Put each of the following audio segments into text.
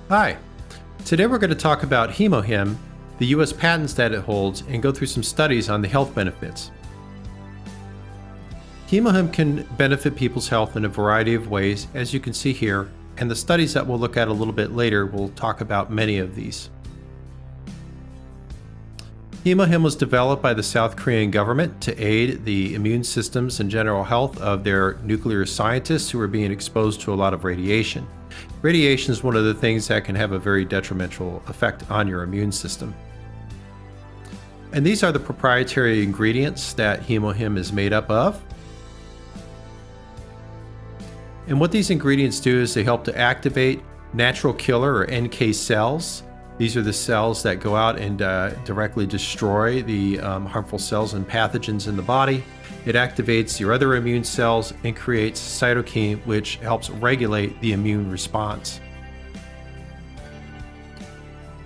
Hi, today we're going to talk about Hemohim, the U.S. patents that it holds, and go through some studies on the health benefits. Hemohim can benefit people's health in a variety of ways, as you can see here, and the studies that we'll look at a little bit later will talk about many of these. Hemohim was developed by the South Korean government to aid the immune systems and general health of their nuclear scientists who were being exposed to a lot of radiation. Radiation is one of the things that can have a very detrimental effect on your immune system. And these are the proprietary ingredients that Hemohim is made up of. And what these ingredients do is they help to activate natural killer or NK cells. These are the cells that go out and directly destroy the harmful cells and pathogens in the body. It activates your other immune cells and creates cytokine, which helps regulate the immune response.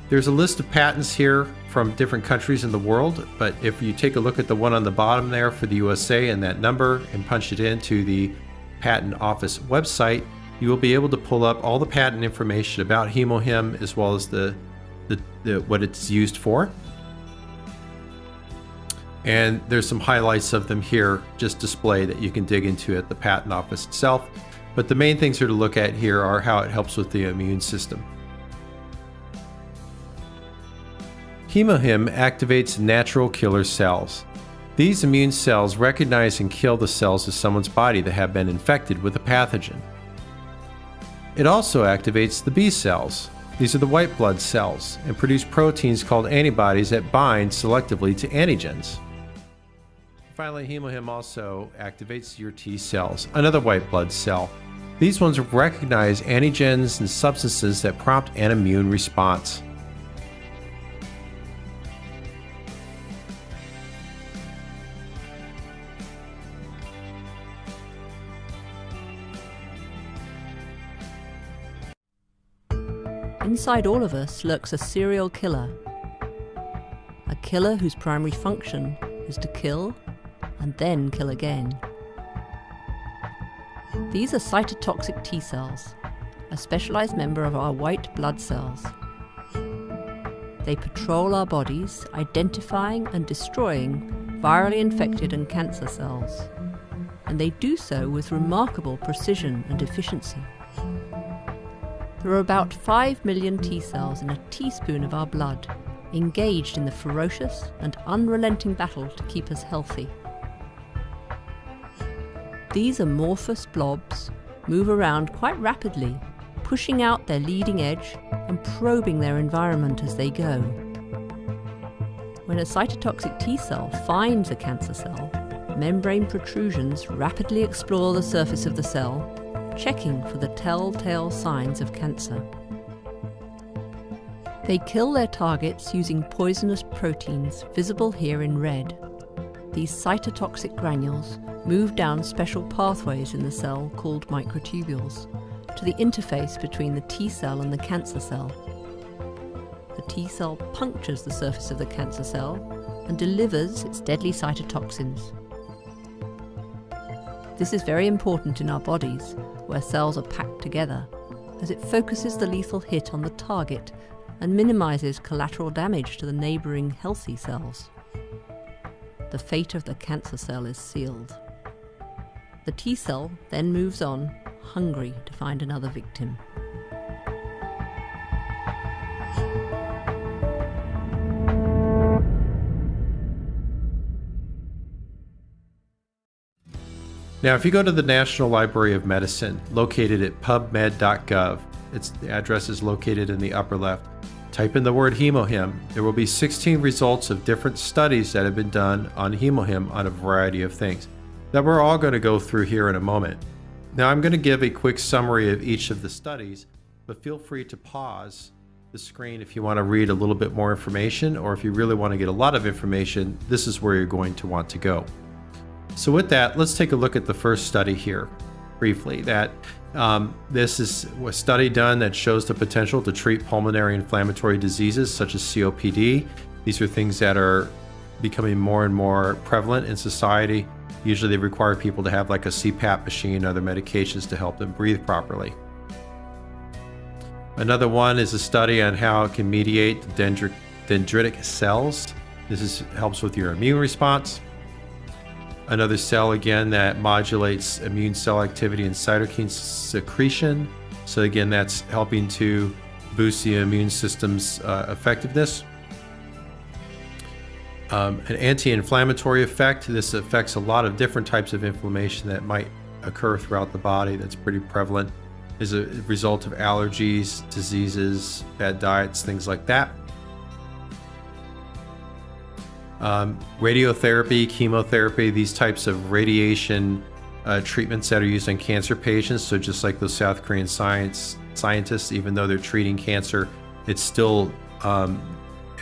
There's a list of patents here from different countries in the world, but if you take a look at the one on the bottom there for the USA and that number and punch it into the Patent Office website, you will be able to pull up all the patent information about Hemohim as well as what it's used for. And there's some highlights of them here just displayed that you can dig into at the Patent Office itself. But the main things here to look at here are how it helps with the immune system. Hemohim activates natural killer cells. These immune cells recognize and kill the cells of someone's body that have been infected with a pathogen. It also activates the B cells. These are the white blood cells and produce proteins called antibodies that bind selectively to antigens. Finally, Hemohim also activates your T cells, another white blood cell. These ones recognize antigens and substances that prompt an immune response. Inside all of us lurks a serial killer. A killer whose primary function is to kill and then kill again. These are cytotoxic T cells, a specialized member of our white blood cells. They patrol our bodies, identifying and destroying virally infected and cancer cells. And they do so with remarkable precision and efficiency. There are about 5 million T cells in a teaspoon of our blood, engaged in the ferocious and unrelenting battle to keep us healthy. These amorphous blobs move around quite rapidly, pushing out their leading edge and probing their environment as they go. When a cytotoxic T cell finds a cancer cell, membrane protrusions rapidly explore the surface of the cell, checking for the telltale signs of cancer. They kill their targets using poisonous proteins visible here in red. These cytotoxic granules move down special pathways in the cell called microtubules to the interface between the T cell and the cancer cell. The T cell punctures the surface of the cancer cell and delivers its deadly cytotoxins. This is very important in our bodies, where cells are packed together, as it focuses the lethal hit on the target and minimizes collateral damage to the neighboring healthy cells. The fate of the cancer cell is sealed. The T cell then moves on, hungry to find another victim. Now, if you go to the National Library of Medicine, located at pubmed.gov, the address is located in the upper left. Type in the word Hemohim. There will be 16 results of different studies that have been done on Hemohim on a variety of things that we're all going to go through here in a moment. Now, I'm going to give a quick summary of each of the studies, but feel free to pause the screen if you want to read a little bit more information, or if you really want to get a lot of information, this is where you're going to want to go. So with that, let's take a look at the first study here briefly. This is a study done that shows the potential to treat pulmonary inflammatory diseases such as COPD. These are things that are becoming more and more prevalent in society. Usually they require people to have like a CPAP machine and other medications to help them breathe properly. Another one is a study on how it can mediate dendritic cells. This helps with your immune response. Another cell, again, that modulates immune cell activity and cytokine secretion. So again, that's helping to boost the immune system's effectiveness. An anti-inflammatory effect. This affects a lot of different types of inflammation that might occur throughout the body. That's pretty prevalent. Is a result of allergies, diseases, bad diets, things like that. Radiotherapy, chemotherapy, these types of radiation treatments that are used on cancer patients. So just like those South Korean scientists, even though they're treating cancer, it's still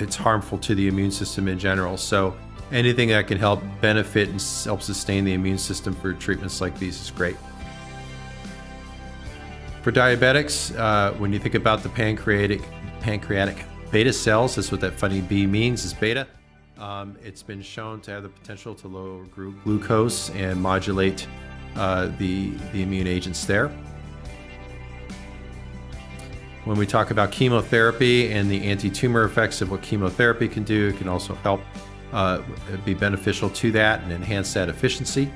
it's harmful to the immune system in general. So anything that can help benefit and help sustain the immune system for treatments like these is great. For diabetics, when you think about the pancreatic beta cells, that's what that funny B means, is beta. It's been shown to have the potential to lower glucose and modulate the immune agents there. When we talk about chemotherapy and the anti-tumor effects of what chemotherapy can do, it can also help be beneficial to that and enhance that efficiency.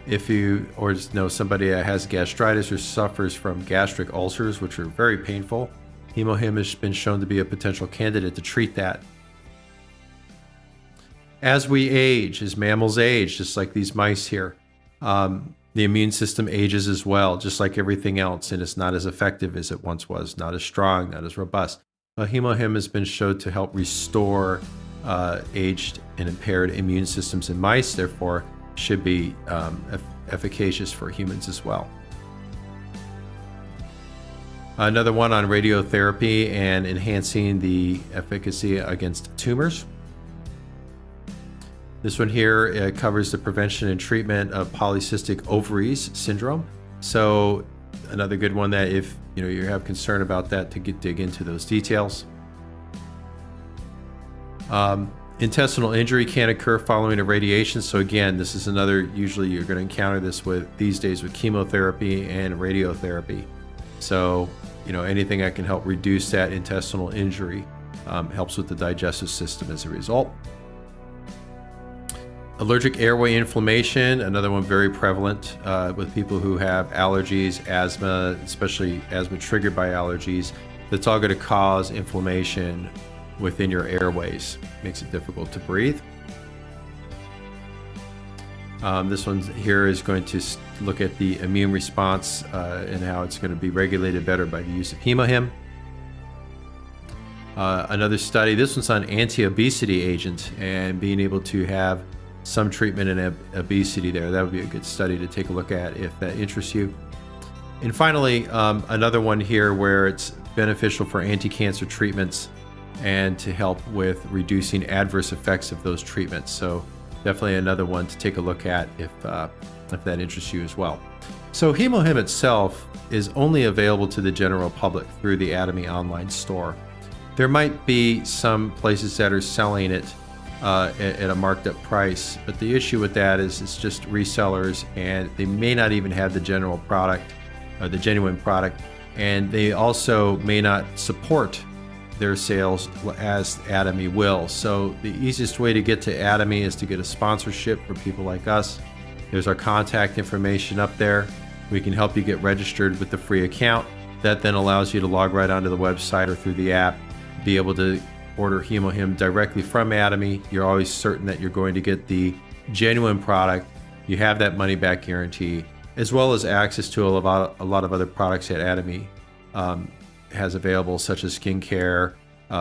If you know somebody that has gastritis or suffers from gastric ulcers, which are very painful, Hemohim has been shown to be a potential candidate to treat that. As we age, as mammals age, just like these mice here, the immune system ages as well, just like everything else, and it's not as effective as it once was, not as strong, not as robust. Hemohim has been shown to help restore aged and impaired immune systems in mice, therefore should be efficacious for humans as well. Another one on radiotherapy and enhancing the efficacy against tumors. This one here covers the prevention and treatment of polycystic ovaries syndrome. So another good one that if you have concern about that, to dig into those details. Intestinal injury can occur following irradiation. So again, this is another, usually you're going to encounter this these days with chemotherapy and radiotherapy. So, anything that can help reduce that intestinal injury helps with the digestive system as a result. Allergic airway inflammation, another one very prevalent with people who have allergies, asthma, especially asthma triggered by allergies. That's all going to cause inflammation within your airways. Makes it difficult to breathe. This one here is going to look at the immune response and how it's going to be regulated better by the use of Hemohim. Another study, this one's on anti-obesity agent and being able to have some treatment in obesity there. That would be a good study to take a look at if that interests you. And finally, another one here where it's beneficial for anti-cancer treatments and to help with reducing adverse effects of those treatments. So definitely another one to take a look at if that interests you as well. So Hemohim itself is only available to the general public through the Atomy online store. There might be some places that are selling it at a marked up price, but the issue with that is it's just resellers, and they may not even have the general product or the genuine product, and they also may not support their sales as Atomy will. So the easiest way to get to Atomy is to get a sponsorship for people like us. There's our contact information up there. We can help you get registered with the free account. That then allows you to log right onto the website or through the app, be able to order Hemohim directly from Atomy. You're always certain that you're going to get the genuine product. You have that money back guarantee, as well as access to a lot of other products that Atomy has available, such as skincare,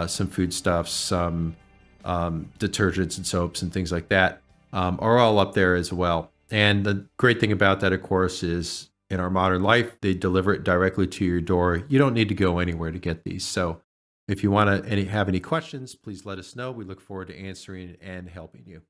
some foodstuffs, some detergents and soaps and things like that are all up there as well. And the great thing about that, of course, is in our modern life, they deliver it directly to your door. You don't need to go anywhere to get these. So if you want to have any questions, please let us know. We look forward to answering and helping you.